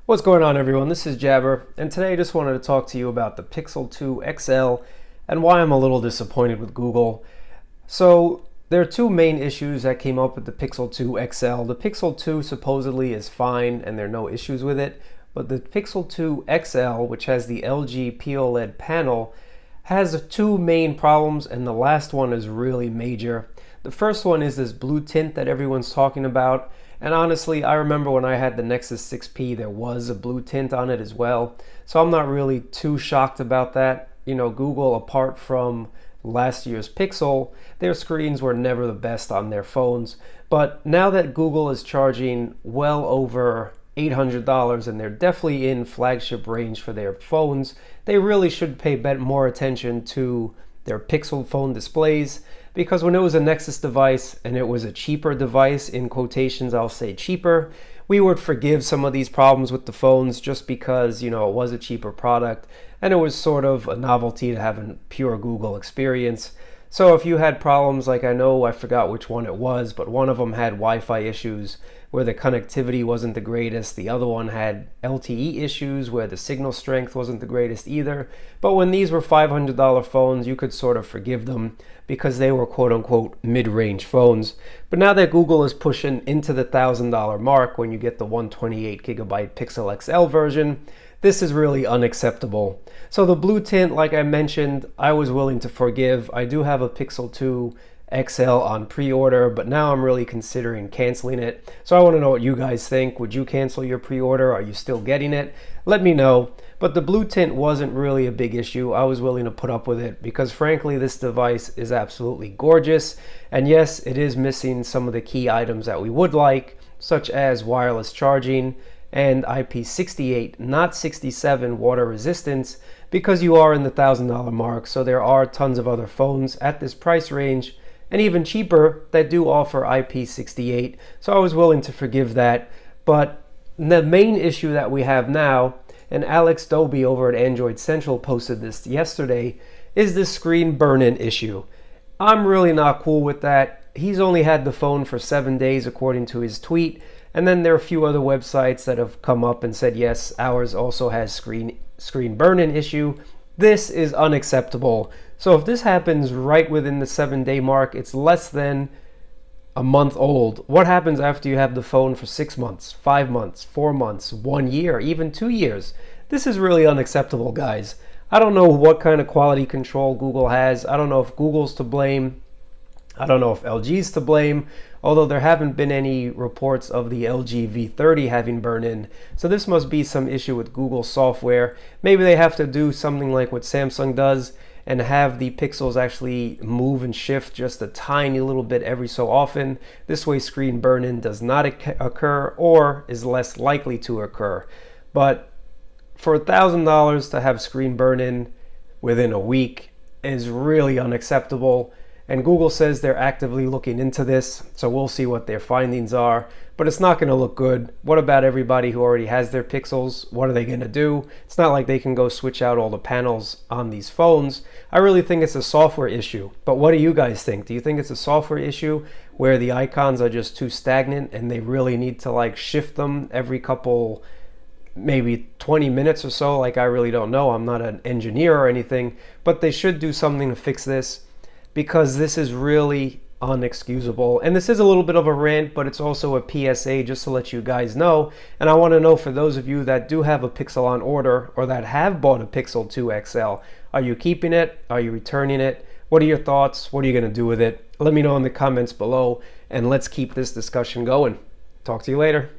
What's going on, everyone? This is Jabber, and today I just wanted to talk to you about the Pixel 2 XL and why I'm a little disappointed with Google. So there are two main issues that came up with the Pixel 2 XL. The Pixel 2 supposedly is fine and there are no issues with it, but the Pixel 2 XL, which has the LG POLED panel, has two main problems, and the last one is really major. The first one is this blue tint that everyone's talking about. And honestly, I remember when I had the Nexus 6P, there was a blue tint on it as well. So I'm not really too shocked about that. You know, Google, apart from last year's Pixel, their screens were never the best on their phones. But now that Google is charging well over $800 and they're definitely in flagship range for their phones, they really should pay more attention to their Pixel phone displays. Because when it was a Nexus device and it was a cheaper device, in quotations I'll say cheaper, we would forgive some of these problems with the phones just because, you know, it was a cheaper product and it was sort of a novelty to have a pure Google experience. So if you had problems, like I forgot which one it was, but one of them had Wi-Fi issues where the connectivity wasn't the greatest. The other one had LTE issues where the signal strength wasn't the greatest either. But when these were $500 phones, you could sort of forgive them because they were quote-unquote mid-range phones. But now that Google is pushing into the $1,000 mark when you get the 128 gigabyte Pixel XL version, this is really unacceptable. So the blue tint, like I mentioned, I was willing to forgive. I do have a Pixel 2 XL on pre-order, but now I'm really considering canceling it. So I want to know what you guys think. Would you cancel your pre-order? Are you still getting it? Let me know. But the blue tint wasn't really a big issue. I was willing to put up with it because frankly this device is absolutely gorgeous. And yes, it is missing some of the key items that we would like, such as wireless charging and IP68, not 67 water resistance, because you are in the $1,000 mark. So there are tons of other phones at this price range and even cheaper that do offer IP68. So I was willing to forgive that. But the main issue that we have now, and Alex Doby over at Android Central posted this yesterday, is this screen burn-in issue. I'm really not cool with that. He's only had the phone for 7 days according to his tweet. And then there are a few other websites that have come up and said, yes, ours also has screen burn-in issue. This is unacceptable. So if this happens right within the 7-day mark, it's less than a month old. What happens after you have the phone for 6 months, 5 months, 4 months, 1 year, even 2 years? This is really unacceptable, guys. I don't know what kind of quality control Google has. I don't know if Google's to blame. I don't know if LG's to blame, although there haven't been any reports of the LG V30 having burn-in. So this must be some issue with Google software. Maybe they have to do something like what Samsung does and have the pixels actually move and shift just a tiny little bit every so often. This way screen burn-in does not occur or is less likely to occur. But for $1,000 to have screen burn-in within a week is really unacceptable. And Google says they're actively looking into this, so we'll see what their findings are. But it's not going to look good. What about everybody who already has their Pixels? What are they going to do? It's not like they can go switch out all the panels on these phones. I really think it's a software issue. But what do you guys think? Do you think it's a software issue where the icons are just too stagnant and they really need to like shift them every couple, maybe 20 minutes or so? Like, I really don't know. I'm not an engineer or anything, but they should do something to fix this, because this is really unexcusable. And this is a little bit of a rant, but it's also a PSA just to let you guys know. And I want to know, for those of you that do have a Pixel on order or that have bought a Pixel 2 XL, are you keeping it? Are you returning it? What are your thoughts? What are you going to do with it? Let me know in the comments below, and let's keep this discussion going. Talk to you later.